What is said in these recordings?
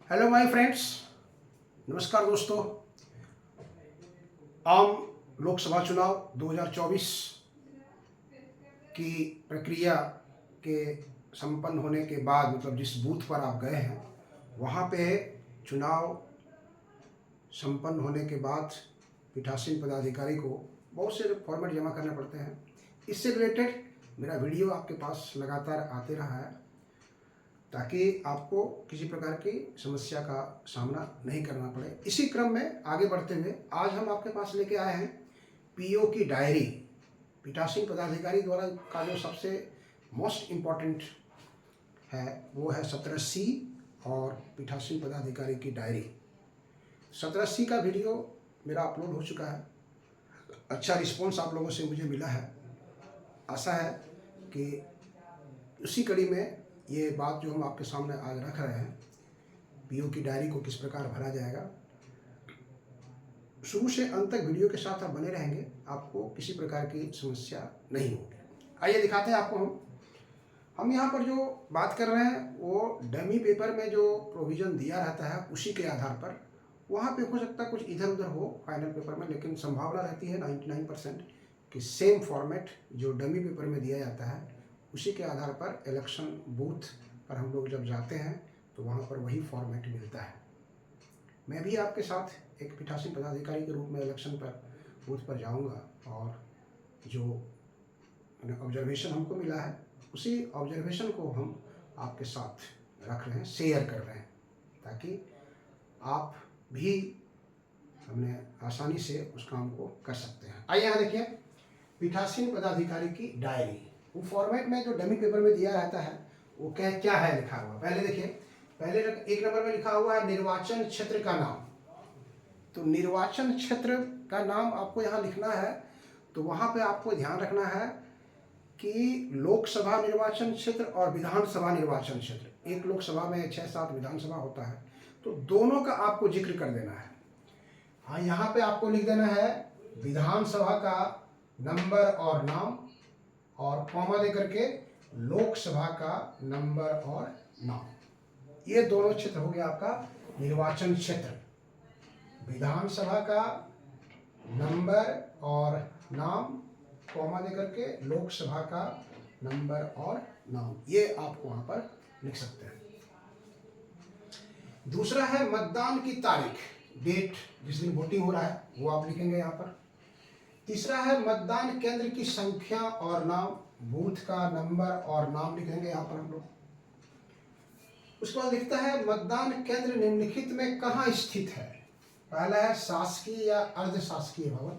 Hello my friends, नमस्कार दोस्तों। आम लोकसभा चुनाव 2024 की प्रक्रिया के संपन्न होने के बाद, मतलब जिस बूथ पर आप गए हैं वहाँ पे चुनाव संपन्न होने के बाद पीठासीन पदाधिकारी को बहुत से फॉर्मेट जमा करने पड़ते हैं। इससे रिलेटेड मेरा वीडियो आपके पास लगातार आते रहा है ताकि आपको किसी प्रकार की समस्या का सामना नहीं करना पड़े। इसी क्रम में आगे बढ़ते हुए आज हम आपके पास लेके आए हैं पीओ की डायरी। पीठासीन पदाधिकारी द्वारा का जो सबसे मोस्ट इम्पॉर्टेंट है वो है 17C और पीठासीन पदाधिकारी की डायरी। 17C का वीडियो मेरा अपलोड हो चुका है। अच्छा रिस्पॉन्स आप लोगों से मुझे मिला है। आशा है कि उसी कड़ी में ये बात जो हम आपके सामने आज रख रहे हैं, पीओ की डायरी को किस प्रकार भरा जाएगा, शुरू से अंत तक वीडियो के साथ आप बने रहेंगे, आपको किसी प्रकार की समस्या नहीं होगी। आइए दिखाते हैं आपको। हम यहाँ पर जो बात कर रहे हैं वो डमी पेपर में जो प्रोविज़न दिया रहता है उसी के आधार पर। वहाँ पे हो सकता है कुछ इधर उधर हो फाइनल पेपर में, लेकिन संभावना रहती है 99% कि सेम फॉर्मेट जो डमी पेपर में दिया जाता है उसी के आधार पर इलेक्शन बूथ पर हम लोग जब जाते हैं तो वहाँ पर वही फॉर्मेट मिलता है। मैं भी आपके साथ एक पीठासीन पदाधिकारी के रूप में इलेक्शन पर बूथ पर जाऊँगा और जो ऑब्जर्वेशन हमको मिला है उसी ऑब्जर्वेशन को हम आपके साथ रख रहे हैं, शेयर कर रहे हैं, ताकि आप भी हमने आसानी से उस काम को कर सकते हैं। आइए यहाँ देखिए, पीठासीन पदाधिकारी की डायरी। वो फॉर्मेट में जो डमी पेपर में दिया रहता है वो क्या है लिखा हुआ। पहले देखिए, पहले एक नंबर में लिखा हुआ है निर्वाचन क्षेत्र का नाम। तो निर्वाचन क्षेत्र का नाम आपको यहाँ लिखना है। तो वहाँ पे आपको ध्यान रखना है कि लोकसभा निर्वाचन क्षेत्र और विधानसभा निर्वाचन क्षेत्र, एक लोकसभा में 6-7 विधानसभा होता है, तो दोनों का आपको जिक्र कर देना है। हाँ, यहाँ पे आपको लिख देना है विधानसभा का नंबर और नाम, और कॉमा दे करके लोकसभा का नंबर और नाम। ये दोनों क्षेत्र हो गया आपका निर्वाचन क्षेत्र। विधानसभा का नंबर और नाम, कॉमा दे करके लोकसभा का नंबर और नाम, ये आप वहां पर लिख सकते हैं। दूसरा है मतदान की तारीख, डेट जिस दिन वोटिंग हो रहा है वो आप लिखेंगे यहाँ पर। तीसरा है मतदान केंद्र की संख्या और नाम, बूथ का नंबर और नाम लिखेंगे यहाँ पर हम लोग। उसके बाद लिखता है मतदान केंद्र निम्नलिखित में कहाँ स्थित है। पहला है शासकीय या अर्ध शासकीय भवन,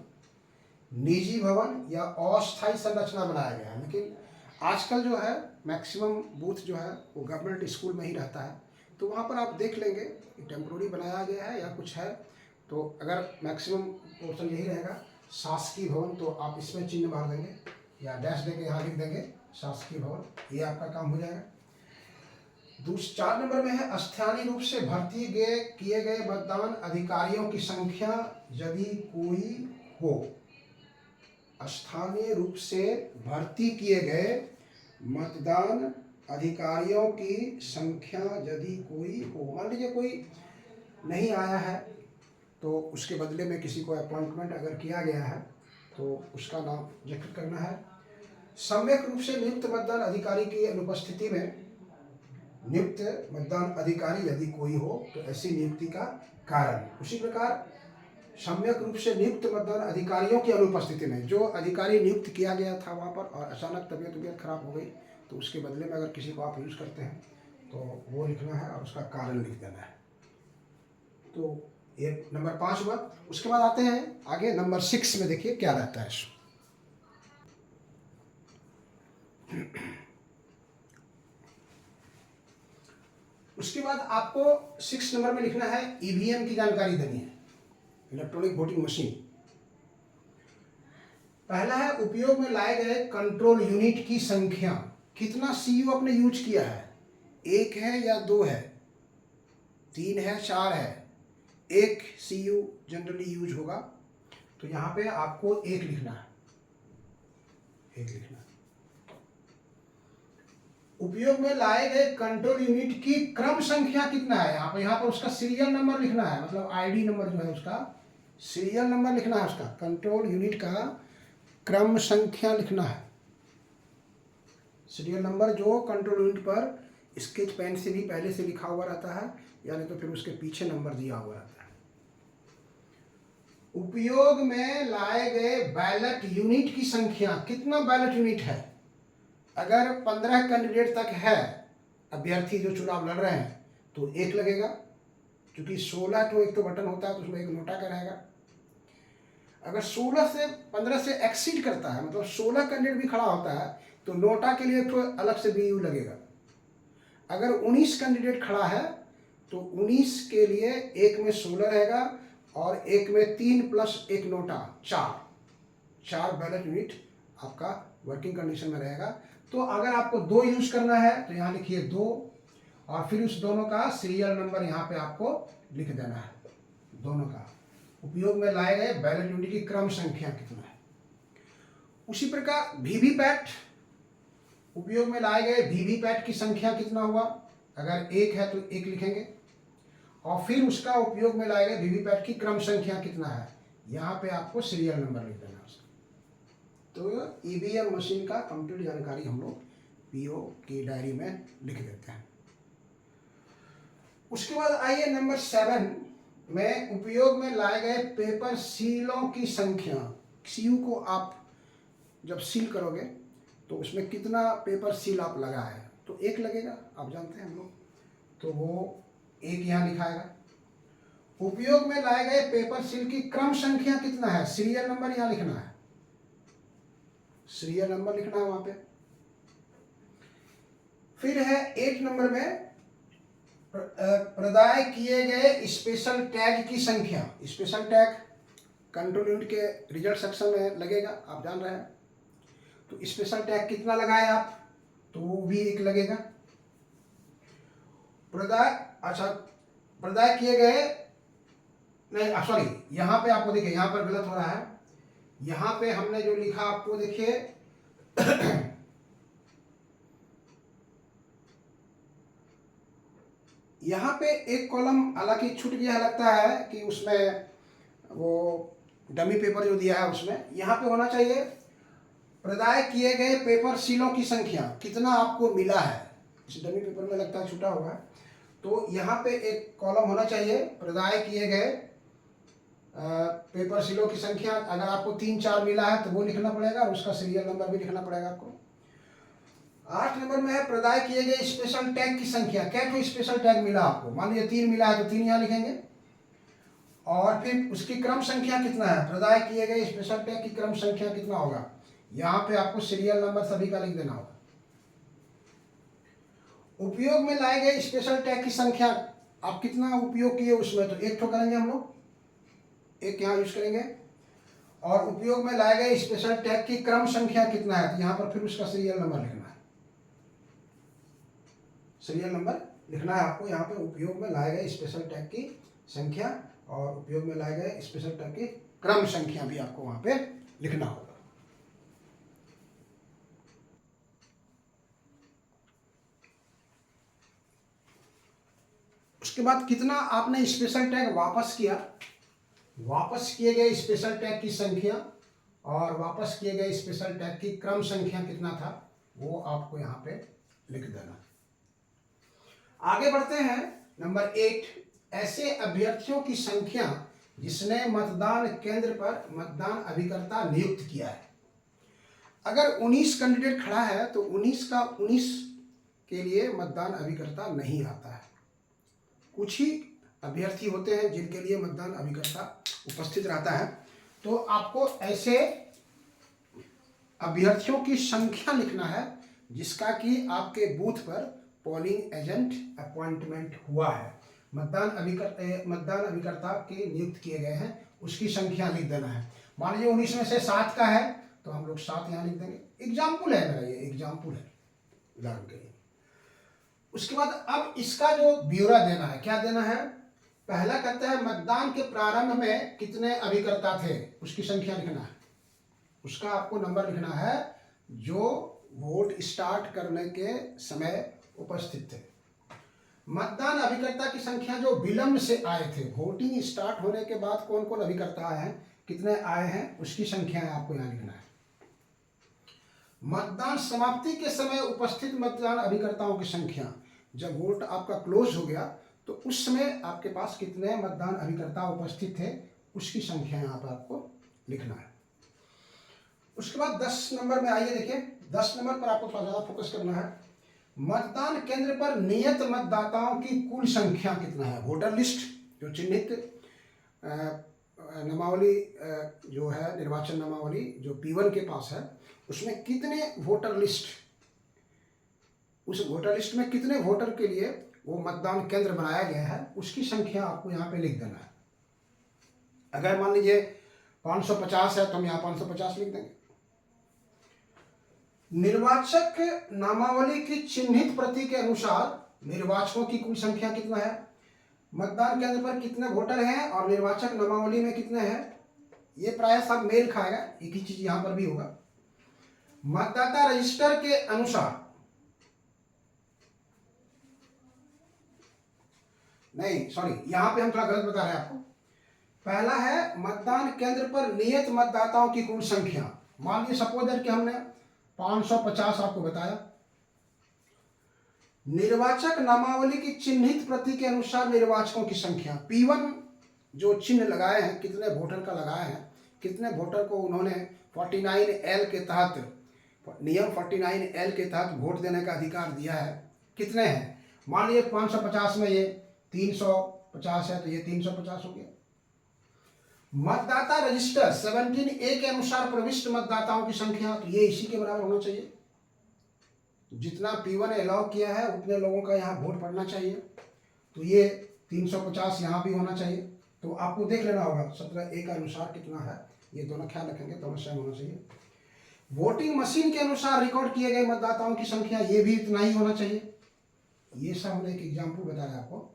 निजी भवन या अस्थायी संरचना बनाया गया है। लेकिन आजकल जो है मैक्सिमम बूथ जो है वो गवर्नमेंट स्कूल में ही रहता है, तो वहाँ पर आप देख लेंगे कि टेम्प्रोरी बनाया गया है या कुछ है। तो अगर मैक्सिमम पोर्शन यही रहेगा शासकीय भवन, तो आप इसमें चिन्ह मार देंगे या डैश देके यहाँ लिख देंगे शासकीय भवन, ये आपका काम हो जाएगा। 4 नंबर में है स्थानीय रूप से भर्ती किए गए मतदान अधिकारियों की संख्या यदि कोई हो। स्थानीय रूप से भर्ती किए गए मतदान अधिकारियों की संख्या यदि कोई हो। मान लीजिए कोई नहीं आया है तो उसके बदले में किसी को अपॉइंटमेंट अगर किया गया है तो उसका नाम जिक्र करना है। सम्यक रूप से नियुक्त मतदान अधिकारी की अनुपस्थिति में नियुक्त मतदान अधिकारी यदि कोई हो तो ऐसी नियुक्ति का कारण। उसी प्रकार सम्यक रूप से नियुक्त मतदान अधिकारियों की अनुपस्थिति में जो अधिकारी नियुक्त किया गया था वहाँ पर और अचानक तबीयत खराब हो गई तो उसके बदले में अगर किसी को आप यूज़ करते हैं तो वो लिखना है और उसका कारण लिख देना है। तो ये नंबर 5 हुआ। उसके बाद आते हैं आगे नंबर 6 में, देखिए क्या रहता है। उसके बाद आपको 6 नंबर में लिखना है ईवीएम की जानकारी देनी है, इलेक्ट्रॉनिक वोटिंग मशीन। पहला है उपयोग में लाए गए कंट्रोल यूनिट की संख्या, कितना सीयू आपने यूज किया है, 1 है या 2 है, 3 है, 4 है। 1 सीयू जनरली यूज होगा, तो यहाँ पे आपको 1 लिखना है, 1 लिखना है। उपयोग में लाए गए कंट्रोल यूनिट की क्रम संख्या कितना है, यहाँ पर उसका सीरियल नंबर लिखना है, मतलब आईडी नंबर जो है उसका सीरियल नंबर लिखना है, उसका कंट्रोल यूनिट का क्रम संख्या लिखना है। सीरियल नंबर जो कंट्रोल यूनिट पर स्केच पेन से भी पहले से लिखा हुआ रहता है, यानी तो फिर उसके पीछे नंबर दिया हुआ रहता है। उपयोग में लाए गए बैलेट यूनिट की संख्या, कितना बैलेट यूनिट है। अगर 15 कैंडिडेट तक है अभ्यर्थी जो चुनाव लड़ रहे हैं तो 1 लगेगा, क्योंकि 16 तो एक तो बटन होता है तो उसमें 1 नोटा का रहेगा। अगर 15 से एक्सीड करता है, मतलब 16 कैंडिडेट भी खड़ा होता है तो नोटा के लिए तो अलग से BU लगेगा। अगर 19 कैंडिडेट खड़ा है तो 19 के लिए 1 में 16 रहेगा और 1 में 3 प्लस 1 नोटा 4 बैलेट यूनिट आपका वर्किंग कंडीशन में रहेगा। तो अगर आपको 2 यूज करना है तो यहाँ लिखिए 2 और फिर उस दोनों का सीरियल नंबर यहाँ पे आपको लिख देना है, दोनों का। उपयोग में लाए गए बैलेट यूनिट की क्रम संख्या कितना है। उसी प्रकार वीवीपैट, उपयोग में लाए गए वीवीपैट की संख्या कितना हुआ। अगर 1 है तो 1 लिखेंगे और फिर उसका उपयोग में लाए गए वीवीपैट की क्रम संख्या कितना है, यहाँ पे आपको सीरियल नंबर लिख देना है। तो EVM मशीन का कंप्लीट जानकारी हम लोग PO की डायरी में लिख देते हैं। उसके बाद आइए नंबर 7 में उपयोग में लाए गए पेपर सीलों की संख्या। CU को आप जब सील करोगे तो उसमें कितना पेपर सील आप लगाए हैं, तो 1 लगेगा, आप जानते हैं हम लोग, तो वो 1 यहाँ लिखाएगा। उपयोग में लाए गए पेपर सील की क्रम संख्या कितना है, सीरियल नंबर यहाँ लिखना है, सीरियल नंबर लिखना है वहां पे। फिर है 8 नंबर में प्रदाय किए गए स्पेशल टैग की संख्या। स्पेशल टैग कंट्रोल यूनिट के रिजल्ट सेक्शन में लगेगा, आप जान रहे हैं। तो स्पेशल टैग कितना लगाए आप, तो वो भी 1 लगेगा। प्रदाय किए गए, नहीं सॉरी, यहाँ पे आपको देखिए, यहाँ पर गलत हो रहा है। यहाँ पे हमने जो लिखा आपको देखिए यहाँ पे एक कॉलम हालांकि छूट गया लगता है कि उसमें वो डमी पेपर जो दिया है उसमें यहाँ पे होना चाहिए प्रदाय किए गए पेपर सीलों की संख्या कितना आपको मिला है। इस डमी पेपर में लगता है छूटा हुआ है, तो यहाँ पे एक कॉलम होना चाहिए प्रदाय किए गए पेपर सीलों की संख्या। अगर आपको 3-4 मिला है तो वो लिखना पड़ेगा और उसका सीरियल नंबर भी लिखना पड़ेगा आपको। 8 नंबर में है प्रदाय किए गए स्पेशल टैग की संख्या। क्या कोई स्पेशल टैग मिला आपको, मान लीजिए 3 मिला है तो 3 यहाँ लिखेंगे और फिर उसकी क्रम संख्या कितना है, प्रदाय किए गए स्पेशल टैग की क्रम संख्या कितना होगा, यहाँ पे आपको सीरियल नंबर सभी का लिख देना होगा। उपयोग में लाए गए स्पेशल टैग की संख्या आप कितना उपयोग किए उसमें, तो 1 ठो करेंगे हम लोग, 1 यहाँ यूज करेंगे। और उपयोग में लाए गए स्पेशल टैग की क्रम संख्या कितना है, तो यहाँ पर फिर उसका सीरियल नंबर लिखना है, सीरियल नंबर लिखना है आपको यहाँ पे। उपयोग में लाए गए स्पेशल टैग की संख्या और उपयोग में लाए गए स्पेशल टैग की क्रम संख्या भी आपको वहां पे लिखना होगा। उसके बाद कितना आपने स्पेशल टैग वापस किया, वापस किए गए स्पेशल टैग की संख्या और वापस किए गए स्पेशल टैग की क्रम संख्या कितना था, वो आपको यहाँ पे लिख देना। आगे बढ़ते हैं नंबर 8, ऐसे अभ्यर्थियों की संख्या जिसने मतदान केंद्र पर मतदान अभिकर्ता नियुक्त किया है। अगर 19 कैंडिडेट खड़ा है तो 19 का 19 के लिए मतदान अभिकर्ता नहीं आता है। कुछ ही अभ्यर्थी होते हैं जिनके लिए मतदान अभिकर्ता उपस्थित रहता है। तो आपको ऐसे अभ्यर्थियों की संख्या लिखना है जिसका कि आपके बूथ पर पोलिंग एजेंट अपॉइंटमेंट हुआ है, मतदान अभिकर्ता के नियुक्त किए गए हैं, उसकी संख्या लिख देना है। मान लीजिए 19 में से 7 का है तो हम लोग 7 यहाँ लिख देंगे। एग्जाम्पल है मेरा, ये एग्जाम्पल है उदाहरण के लिए। उसके बाद अब इसका जो ब्यौरा देना है, क्या देना है, पहला कहता है मतदान के प्रारंभ में कितने अभिकर्ता थे, उसकी संख्या लिखना है, उसका आपको नंबर लिखना है जो वोट स्टार्ट करने के समय उपस्थित थे। मतदान अभिकर्ता की संख्या जो विलंब से आए थे, वोटिंग स्टार्ट होने के बाद कौन कौन अभिकर्ता आए हैं, कितने आए हैं, उसकी संख्या आपको यहाँ लिखना है। मतदान समाप्ति के समय उपस्थित मतदान अभिकर्ताओं की संख्या, जब वोट आपका क्लोज हो गया तो उस समय आपके पास कितने मतदान अभिकर्ता उपस्थित थे, उसकी संख्या यहाँ पर आपको लिखना है। उसके बाद 10 नंबर में आइए, देखिए 10 नंबर पर आपको थोड़ा ज़्यादा फोकस करना है। मतदान केंद्र पर नियत मतदाताओं की कुल संख्या कितना है। वोटर लिस्ट जो चिन्हित नामावली जो है, निर्वाचन नामावली जो P1 के पास है, उसमें कितने वोटर लिस्ट, उस वोटर लिस्ट में कितने वोटर के लिए वो मतदान केंद्र बनाया गया है, उसकी संख्या आपको यहाँ पे लिख देना है। अगर मान लीजिए 550 है तो हम यहाँ 550 लिख देंगे। निर्वाचक नामावली की चिन्हित प्रति के अनुसार निर्वाचकों की कुल संख्या कितना है, मतदान केंद्र पर कितने वोटर हैं और निर्वाचक नामावली में कितने हैं, ये प्राय सब मेल खाएगा। एक ही चीज यहां पर भी होगा। मतदाता रजिस्टर के अनुसार, नहीं सॉरी, यहां पे हम थोड़ा गलत बता रहे हैं आपको। पहला है मतदान केंद्र पर नियत मतदाताओं की कुल संख्या। मान लीजिए सपोज कि हमने 550 आपको बताया। निर्वाचक नामावली की चिन्हित प्रति के अनुसार निर्वाचकों की संख्या, P1 जो चिन्ह लगाए हैं, कितने वोटर का लगाए हैं, कितने वोटर को उन्होंने 49L के तहत, नियम 49L के तहत वोट देने का अधिकार दिया है, कितने हैं। मान लीजिए 550 में ये 350 है तो ये 350 हो गया। मतदाता रजिस्टर 17A के अनुसार प्रविष्ट मतदाताओं की संख्या, तो ये इसी के बराबर होना चाहिए। जितना P1 अलाउ किया है उतने लोगों का यहाँ वोट पड़ना चाहिए, तो ये 350 यहाँ भी होना चाहिए। तो आपको देख लेना होगा 17A का अनुसार कितना है, ये दोनों ख्याल रखेंगे, दोनों सेम होना चाहिए। वोटिंग मशीन के अनुसार रिकॉर्ड किए गए मतदाताओं की संख्या, ये भी इतना ही होना चाहिए। ये सब हमने एक एग्जाम्पल बताया आपको,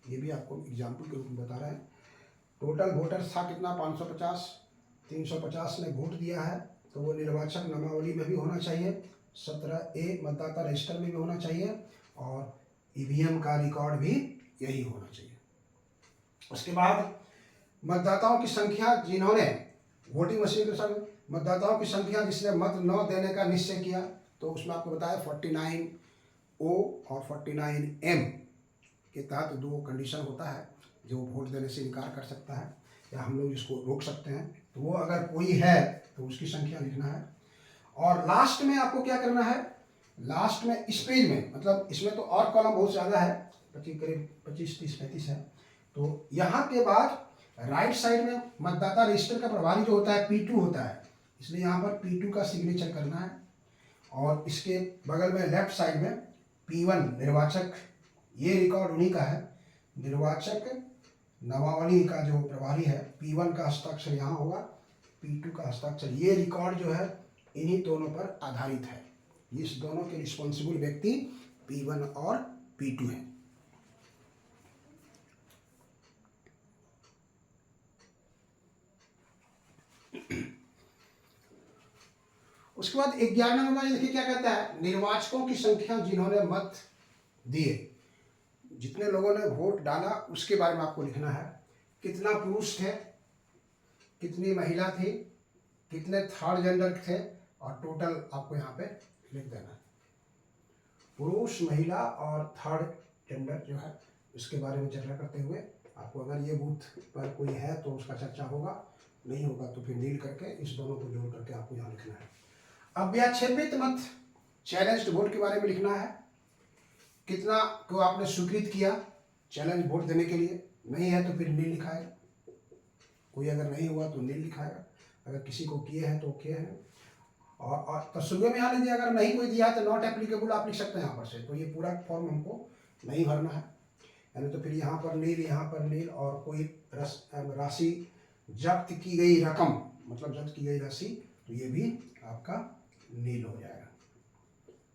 ये भी आपको एग्जाम्पल के रूप में बता रहे हैं। टोटल वोटर्स था कितना, 550, 350 ने वोट दिया है, तो वो निर्वाचक नामावली में भी होना चाहिए, 17A मतदाता रजिस्टर में भी होना चाहिए, और EVM का रिकॉर्ड भी यही होना चाहिए। उसके बाद मतदाताओं की संख्या, जिन्होंने वोटिंग मशीन के साथ मतदाताओं की संख्या जिसने मत न देने का निश्चय किया, तो उसमें आपको बताया 49O और 49M के तहत दो कंडीशन होता है, जो वोट देने से इनकार कर सकता है या हम लोग इसको रोक सकते हैं। तो वो अगर कोई है तो उसकी संख्या लिखना है। और लास्ट में आपको क्या करना है, लास्ट में इस पेज में, मतलब इसमें तो और कॉलम बहुत ज़्यादा है, करीब 25, 30, 35 है। तो यहाँ के बाद राइट साइड में मतदाता रजिस्टर का प्रभारी जो होता है P2 होता है, इसलिए यहाँ पर P2 का सिग्नेचर करना है। और इसके बगल में लेफ्ट साइड में P1 निर्वाचक, ये रिकॉर्ड उन्हीं का है। निर्वाचक नामावली का जो प्रभारी है, P1 का हस्ताक्षर यहाँ होगा, P2 का हस्ताक्षर। ये रिकॉर्ड जो है इन्हीं दोनों पर आधारित है। इस दोनों के रिस्पॉन्सिबल व्यक्ति P1 और P2 हैं। उसके बाद 11 नंबर देखिए क्या कहता है, निर्वाचकों की संख्या जिन्होंने मत दिए, जितने लोगों ने वोट डाला उसके बारे में आपको लिखना है। कितना पुरुष थे, कितनी महिला थी, कितने थर्ड जेंडर थे, और टोटल आपको यहाँ पे लिख देना है। पुरुष, महिला और थर्ड जेंडर जो है उसके बारे में चर्चा करते हुए आपको, अगर ये बूथ पर कोई है तो उसका चर्चा होगा, नहीं होगा तो फिर नील करके इस दोनों को जोड़ करके आपको यहाँ लिखना है। अव्याक्षेपित मत, चैलेंज्ड वोट के बारे में लिखना है। कितना को आपने स्वीकृत किया चैलेंज वोट देने के लिए, नहीं है तो फिर नील लिखाएगा। कोई अगर नहीं हुआ तो नील लिखाएगा, अगर किसी को किए हैं तो किए हैं। और तस्वीर में यहाँ लीजिए, अगर नहीं कोई दिया है तो नॉट एप्लीकेबल आप लिख सकते हैं यहाँ पर से। तो ये पूरा फॉर्म हमको नहीं भरना है, यानी तो फिर यहाँ पर नील, यहाँ पर नील। और कोई राशि जब्त की गई रकम, मतलब जब्त की गई राशि, तो ये भी आपका नील हो जाएगा।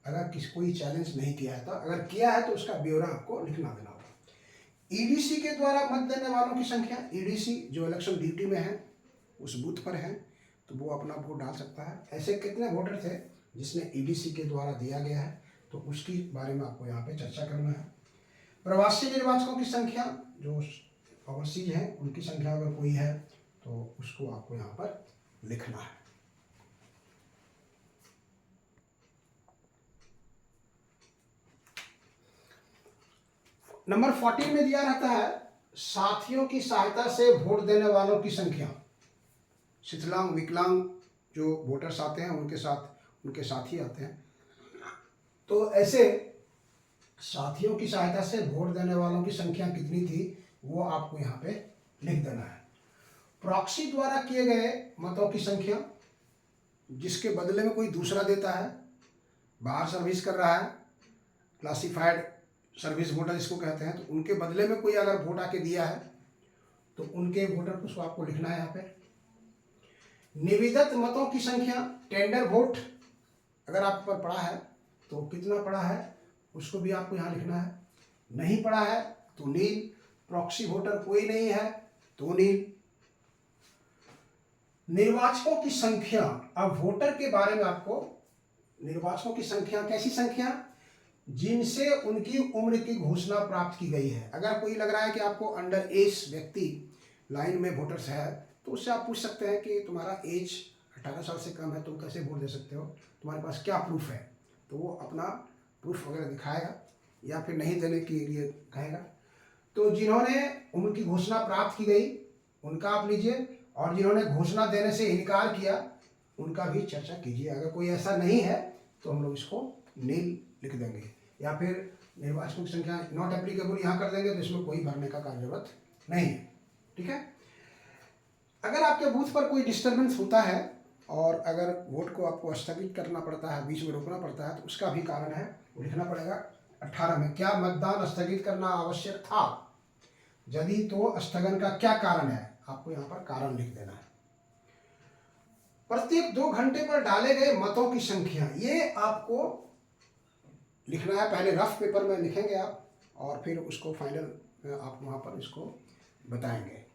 अगर कोई चैलेंज नहीं किया है, तो अगर किया है तो उसका ब्यौरा आपको लिखना देना होगा। EDC के द्वारा मत देने वालों की संख्या, EDC जो इलेक्शन ड्यूटी में है, उस बूथ पर है, तो वो अपना वोट डाल सकता है। ऐसे कितने वोटर थे जिसने ईडीसी के द्वारा दिया गया है, तो उसकी बारे में आपको यहाँ पे चर्चा करना है। प्रवासी निर्वाचकों की संख्या, जो ओवरसीज हैं उनकी संख्या अगर कोई है तो उसको आपको यहाँ पर लिखना है। नंबर 14 में दिया रहता है साथियों की सहायता से वोट देने वालों की संख्या। शिथिलांग विकलांग जो वोटर्स आते हैं उनके साथ उनके साथी आते हैं, तो ऐसे साथियों की सहायता से वोट देने वालों की संख्या कितनी थी वो आपको यहाँ पे लिख देना है। प्रॉक्सी द्वारा किए गए मतों की संख्या, जिसके बदले में कोई दूसरा देता है, बाहर सर्विस कर रहा है, क्लासिफाइड सर्विस वोटर इसको कहते हैं, तो उनके बदले में कोई अगर वोट आके दिया है तो उनके वोटर को आपको लिखना है यहाँ पे। निविदत मतों की संख्या, टेंडर वोट अगर आप पर पड़ा है तो कितना पड़ा है उसको भी आपको यहाँ लिखना है। नहीं पड़ा है तो नील, प्रॉक्सी वोटर कोई नहीं है तो नील। निर्वाचकों की संख्या, अब वोटर के बारे में आपको निर्वाचकों की संख्या, कैसी संख्या, जिनसे उनकी उम्र की घोषणा प्राप्त की गई है। अगर कोई लग रहा है कि आपको अंडर एज व्यक्ति लाइन में वोटर्स है तो उससे आप पूछ सकते हैं कि तुम्हारा एज 18 साल से कम है, तुम कैसे वोट दे सकते हो, तुम्हारे पास क्या प्रूफ है, तो वो अपना प्रूफ वगैरह दिखाएगा या फिर नहीं देने के लिए कहेगा। तो जिन्होंने उम्र की घोषणा प्राप्त की गई उनका आप लीजिए, और जिन्होंने घोषणा देने से इनकार किया उनका भी चर्चा कीजिए। अगर कोई ऐसा नहीं है तो हम लोग इसको नील लिख देंगे, या फिर निर्वाचकों की संख्या नॉट एप्लीकेबल यहाँ कर देंगे, तो इसमें कोई भरने का जरूरत नहीं है। ठीक है। अगर आपके बूथ पर कोई डिस्टर्बेंस होता है और अगर वोट को आपको स्थगित करना पड़ता है, बीच में रोकना पड़ता है, तो उसका भी कारण है, वो लिखना पड़ेगा 18 में। क्या मतदान स्थगित करना आवश्यक था, यदि तो स्थगन का क्या कारण है, आपको यहाँ पर कारण लिख देना है। प्रत्येक 2 घंटे पर डाले गए मतों की संख्या, ये आपको लिखना है। पहले रफ पेपर में लिखेंगे आप और फिर उसको फाइनल आप वहाँ पर इसको बताएंगे।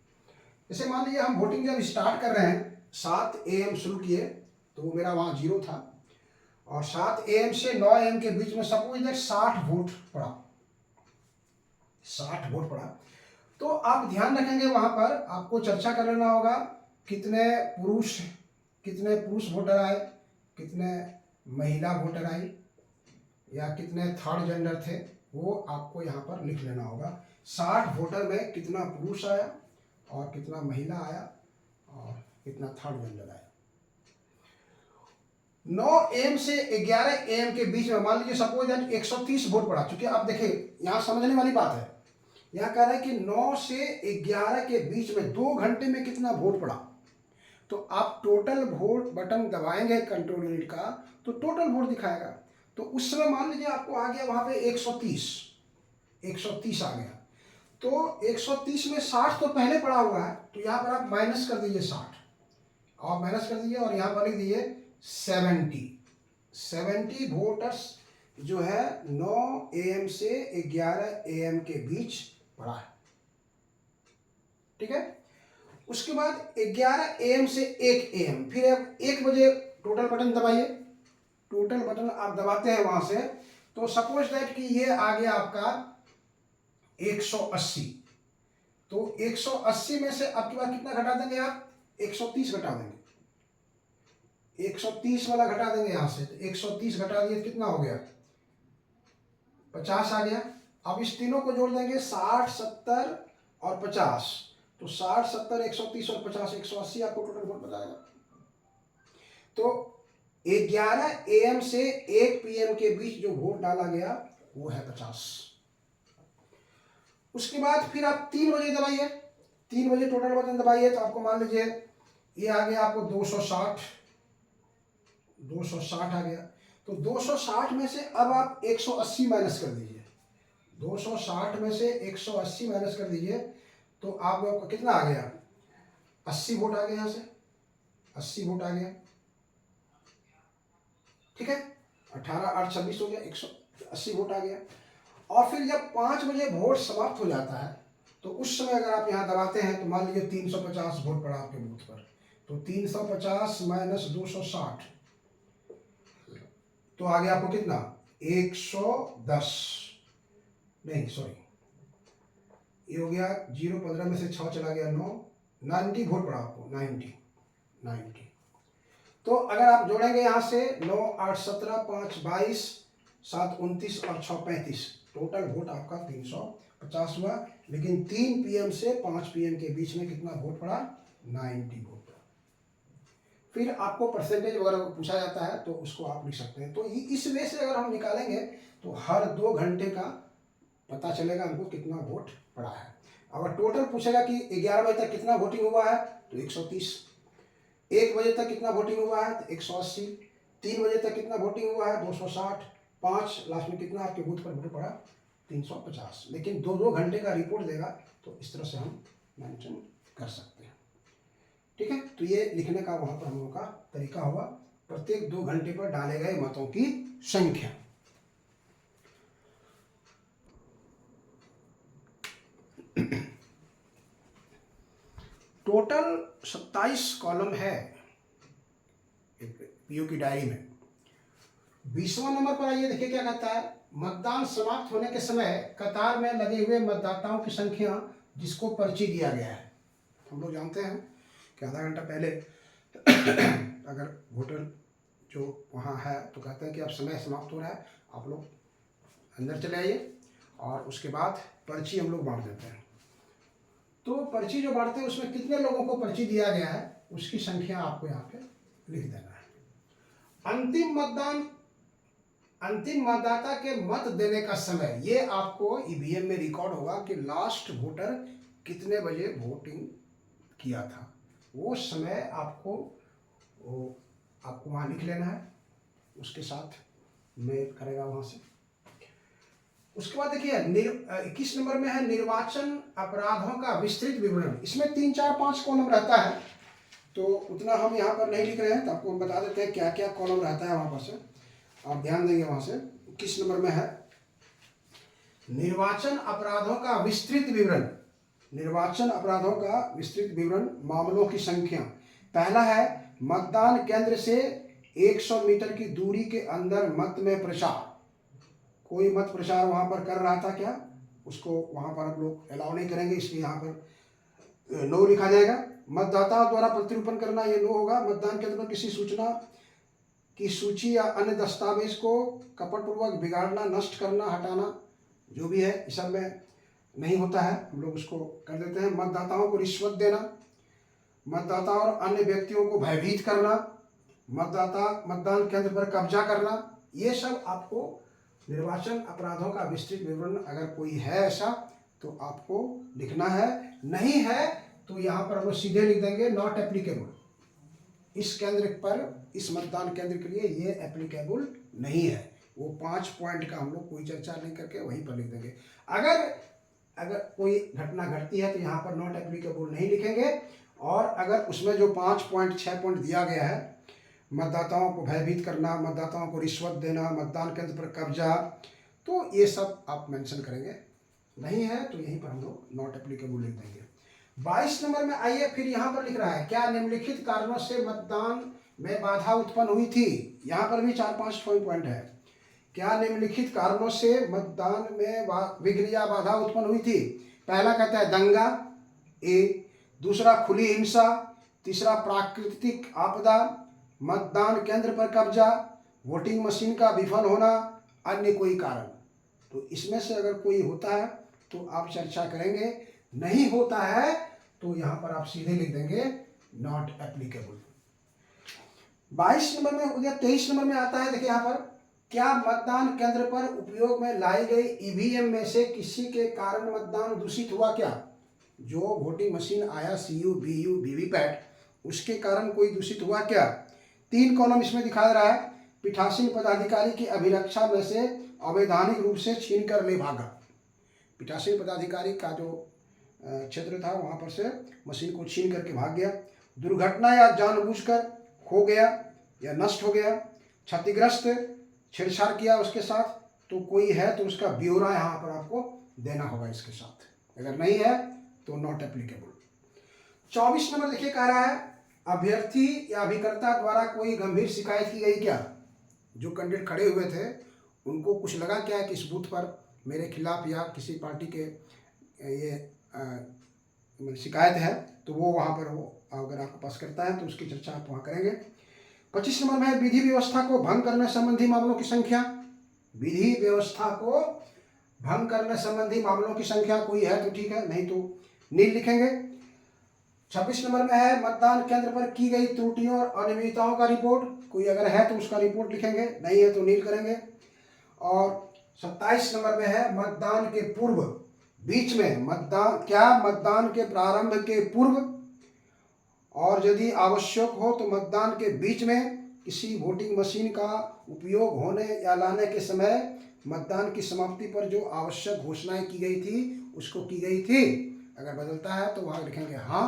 जैसे मान लीजिए हम वोटिंग जब स्टार्ट कर रहे हैं 7 AM शुरू किए, तो वो मेरा वहाँ 0 था, और 7 AM से 9 AM के बीच में सपोज दैट 60 वोट पड़ा, 60 वोट पड़ा, तो आप ध्यान रखेंगे वहाँ पर आपको चर्चा कर लेना होगा कितने पुरुष वोटर आए, कितने महिला वोटर आई, या कितने थर्ड जेंडर थे, वो आपको यहाँ पर लिख लेना होगा। 60 वोटर में कितना पुरुष आया और कितना महिला आया और कितना थर्ड जेंडर आया। 9 AM से 11 AM के बीच में मान लीजिए सपोज दैट 130 वोट पड़ा। चूंकि आप देखिए यहाँ समझने वाली बात है, यहाँ कह रहा है कि 9 से 11 के बीच में 2 घंटे में कितना वोट पड़ा, तो आप टोटल वोट बटन दबाएंगे कंट्रोल यूनिट का तो टोटल वोट दिखाएगा। तो उस समय मान लीजिए आपको आ गया वहां पे 130 आ गया, तो 130 में 60 तो पहले पड़ा हुआ है, तो यहाँ पर आप माइनस कर दीजिए 60 और माइनस कर दीजिए और यहाँ पर लिख दीजिए 70 वोटर्स जो है 9 AM से 11 AM के बीच पड़ा है। ठीक है। उसके बाद 11 AM से 1 AM, फिर आप 1 बजे टोटल बटन दबाइए। टोटल बटन आप दबाते हैं वहां से, तो सपोज दैट कि ये आ गया आपका 180, तो 180 में से आपके पास कितना घटा देंगे आप, 130 घटा देंगे, 130 वाला घटा देंगे यहाँ से, तो 130 घटा दिए कितना हो गया, 50 आ गया। अब इस तीनों को जोड़ देंगे 60, 70 और 50, तो 60, 70, 130 और 50, 180 आपको टोटल वोट बताएगा। तो 11 AM से 1 PM के बीच जो वोट डाला गया वो है 50। उसके बाद फिर आप 3 बजे दबाइए, 3 बजे टोटल बटन दबाइए, तो आपको मान लीजिए ये आ गया आपको 260 आ गया। तो 260 में से अब आप 180 माइनस कर दीजिए, 260 में से 180 माइनस कर दीजिए, तो आपको कितना आ गया, 80 वोट आ गया, यहाँ से 80 वोट आ गया। ठीक है, 18 8 26 हो गया, 180 वोट आ गया। और फिर जब 5 बजे वोट समाप्त हो जाता है, तो उस समय अगर आप यहाँ दबाते हैं तो मान लीजिए 350 वोट पड़ा आपके बूथ पर, तो 350 माइनस 260, तो आ गया आपको कितना 110, नहीं सॉरी, ये हो गया 0, 15 में से 6 चला गया 9, 90 वोल्ट पड़ा आपको, 90। तो अगर आप जोड़ेंगे यहाँ से 9, 8, 17, 5, 22, 7, 29 और 6, 35, टोटल वोट आपका 350 हुआ। लेकिन 3 PM से 5 PM के बीच में कितना वोट पड़ा, 90 वोट। फिर आपको परसेंटेज वगैरह पूछा जाता है तो उसको आप लिख सकते हैं। तो इस वे से अगर हम निकालेंगे तो हर 2 घंटे का पता चलेगा हमको कितना वोट पड़ा है। अगर टोटल पूछेगा कि 11 बजे तक कितना वोटिंग हुआ है तो 130, 1 बजे तक कितना वोटिंग हुआ है तो 180, 3 बजे तक कितना वोटिंग हुआ है 260, 5 लास्ट में कितना आपके बूथ पर वोट पड़ा 350। लेकिन 2-2 घंटे का रिपोर्ट देगा तो इस तरह से हम मेंशन कर सकते हैं। ठीक है, तो ये लिखने का वहां पर हम लोगों का तरीका हुआ, प्रत्येक 2 घंटे पर डाले गए मतों की संख्या। टोटल 27 कॉलम है पीओ की डायरी में। 20वां नंबर पर आइए, देखिए क्या कहता है। मतदान समाप्त होने के समय कतार में लगे हुए मतदाताओं की संख्या जिसको पर्ची दिया गया है। हम लोग जानते हैं कि आधा घंटा पहले अगर वोटर जो वहाँ है तो कहते हैं कि अब समय समाप्त हो रहा है, आप लोग अंदर चले आइए, और उसके बाद पर्ची हम लोग बांट देते हैं। तो पर्ची जो बांटते हैं उसमें कितने लोगों को पर्ची दिया गया है उसकी संख्या आपको यहाँ पे लिख देना है। अंतिम मतदाता के मत देने का समय, ये आपको ईवीएम में रिकॉर्ड होगा कि लास्ट वोटर कितने बजे वोटिंग किया था, वो समय आपको वहाँ लिख लेना है, उसके साथ मेल करेगा वहाँ से। उसके बाद देखिए 21 नंबर में है निर्वाचन अपराधों का विस्तृत विवरण। इसमें 3, 4, 5 कॉलम रहता है, तो उतना हम यहाँ पर नहीं लिख रहे हैं, तो आपको हम बता देते हैं क्या क्या कॉलम रहता है वहाँ पर से, आप ध्यान देंगे वहाँ से। 21 नंबर में है निर्वाचन अपराधों का विस्तृत विवरण। निर्वाचन अपराधों का विस्तृत विवरण, मामलों की संख्या। पहला है मतदान केंद्र से 100 मीटर की दूरी के अंदर मत में प्रचार। कोई मत प्रचार वहाँ पर कर रहा था क्या, उसको वहाँ पर आप लोग अलाउ नहीं करेंगे, इसलिए यहाँ पर नो लिखा जाएगा। मतदाताओं द्वारा प्रतिरूपण करना, ये नो होगा। मतदान केंद्र पर किसी सूचना की सूची या अन्य दस्तावेज को कपटपूर्वक बिगाड़ना, नष्ट करना, हटाना, जो भी है इस सब में नहीं होता है, हम लोग उसको कर देते हैं। मतदाताओं को रिश्वत देना, मतदाता और अन्य व्यक्तियों को भयभीत करना, मतदान केंद्र पर कब्जा करना, ये सब आपको निर्वाचन अपराधों का विस्तृत विवरण अगर कोई है ऐसा तो आपको लिखना है। नहीं है तो यहाँ पर हम लोग सीधे लिख देंगे नॉट एप्लीकेबल। इस केंद्र पर, इस मतदान केंद्र के लिए ये एप्लीकेबल नहीं है। वो 5 पॉइंट का हम लोग कोई चर्चा नहीं करके वहीं पर लिख देंगे। अगर कोई घटना घटती है तो यहाँ पर नॉट एप्लीकेबल नहीं लिखेंगे, और अगर उसमें जो 5 पॉइंट 6 पॉइंट दिया गया है, मतदाताओं को भयभीत करना, मतदाताओं को रिश्वत देना, मतदान केंद्र पर कब्जा, तो ये सब आप मेंशन करेंगे। नहीं है तो यहीं पर हम लोग नॉट एप्लीकेबल लिख देंगे। 22 नंबर में आइए, फिर यहाँ पर लिख रहा है क्या निम्नलिखित कारणों से मतदान में बाधा उत्पन्न हुई थी। यहाँ पर भी 4-5 पॉइंट है। क्या निम्नलिखित कारणों से मतदान में विघ्न या बाधा उत्पन्न हुई थी। पहला कहता है दंगा, ए। दूसरा खुली हिंसा, तीसरा प्राकृतिक आपदा, मतदान केंद्र पर कब्जा, वोटिंग मशीन का विफल होना, अन्य कोई कारण। तो इसमें से अगर कोई होता है तो आप चर्चा करेंगे, नहीं होता है तो यहाँ पर आप सीधे लिख देंगे नॉट एप्लीकेबल। 22 नंबर में हो गया। 23 नंबर में आता है, देखिए यहाँ पर, क्या मतदान केंद्र पर उपयोग में लाई गई ईवीएम में से किसी के कारण मतदान दूषित हुआ क्या। जो वोटिंग मशीन आया सीयू, बीयू, वीवीपैट, उसके कारण कोई दूषित हुआ क्या। 3 कॉलम इसमें दिखा रहा है। पीठासीन पदाधिकारी की अभिरक्षा में से अवैधानिक रूप से छीन कर ले भागा। पीठासीन पदाधिकारी का जो क्षेत्र था वहाँ पर से मशीन को छीन करके भाग गया। दुर्घटना या जानबूझकर खो गया या नष्ट हो गया। क्षतिग्रस्त, छेड़छाड़ किया उसके साथ, तो कोई है तो उसका ब्यौरा यहाँ पर आपको देना होगा इसके साथ। अगर नहीं है तो नॉट एप्लीकेबल। 24 नंबर देखिए कह रहा है अभ्यर्थी या अभिकर्ता द्वारा कोई गंभीर शिकायत की गई क्या। जो कैंडिडेट खड़े हुए थे उनको कुछ लगा क्या कि इस बूथ पर मेरे खिलाफ या किसी पार्टी के ये शिकायत है, तो वो वहाँ पर वो अगर आपके पास करता है तो उसकी चर्चा आप वहाँ करेंगे। 25 नंबर में है विधि व्यवस्था को भंग करने संबंधी मामलों की संख्या। विधि व्यवस्था को भंग करने संबंधी मामलों की संख्या कोई है तो ठीक है, नहीं तो नील लिखेंगे। 26 नंबर में है मतदान केंद्र पर की गई त्रुटियों और अनियमितताओं का रिपोर्ट। कोई अगर है तो उसका रिपोर्ट लिखेंगे, नहीं है तो नील करेंगे। और 27 नंबर में है मतदान के पूर्व बीच में मतदान के प्रारंभ के पूर्व और यदि आवश्यक हो तो मतदान के बीच में किसी वोटिंग मशीन का उपयोग होने या लाने के समय मतदान की समाप्ति पर जो आवश्यक घोषणाएं की गई थी उसको की गई थी। अगर बदलता है तो वहाँ लिखेंगे हाँ,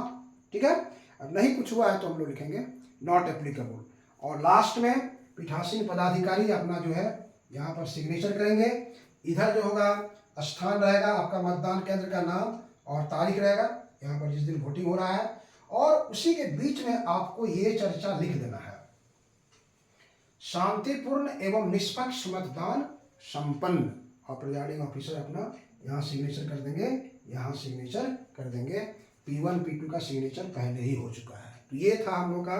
ठीक है। अब नहीं कुछ हुआ है तो हम लोग लिखेंगे नॉट एप्लीकेबल। और लास्ट में पीठासीन पदाधिकारी अपना जो है यहाँ पर सिग्नेचर करेंगे। इधर जो होगा स्थान रहेगा, आपका मतदान केंद्र का नाम और तारीख रहेगा यहाँ पर जिस दिन वोटिंग हो रहा है, और उसी के बीच में आपको ये चर्चा लिख देना है, शांतिपूर्ण एवं निष्पक्ष मतदान संपन्न। और प्रिजाइडिंग ऑफिसर अपना यहाँ सिग्नेचर कर देंगे, यहाँ सिग्नेचर कर देंगे। P1 P2 का सिग्नेचर पहले ही हो चुका है। तो ये था हम लोग का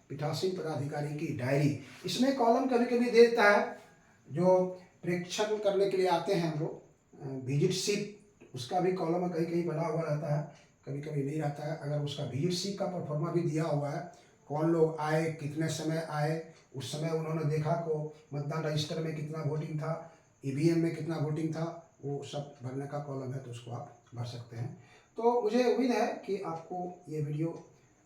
पीठासीन पदाधिकारी की डायरी। इसमें कॉलम कभी कभी दे देता है, जो प्रेक्षण करने के लिए आते हैं हम लोग, विजिट शीट, उसका भी कॉलम कहीं कहीं बना हुआ रहता है, कभी कभी नहीं रहता है। अगर उसका विजिट शीट का परफॉर्मा भी दिया हुआ है, कौन लोग आए, कितने समय आए, उस समय उन्होंने देखा को मतदान रजिस्टर में कितना वोटिंग था, EVM में कितना वोटिंग था, वो सब भरने का कॉलम है, तो उसको आप भर सकते हैं। तो मुझे उम्मीद है कि आपको ये वीडियो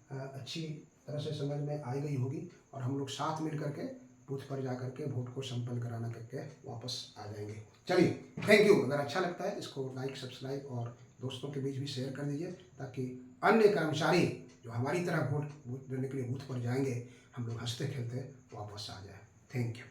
अच्छी तरह से समझ में आ गई होगी और हम लोग साथ मिल करके बूथ पर जा करके वोट को संपन्न कराना करके वापस आ जाएंगे। चलिए, थैंक यू। अगर अच्छा लगता है इसको लाइक, सब्सक्राइब और दोस्तों के बीच भी शेयर कर दीजिए, ताकि अन्य कर्मचारी जो हमारी तरह वोट देने के लिए बूथ पर जाएंगे, हम लोग हंसते खेलते वापस आ जाए। Thank you.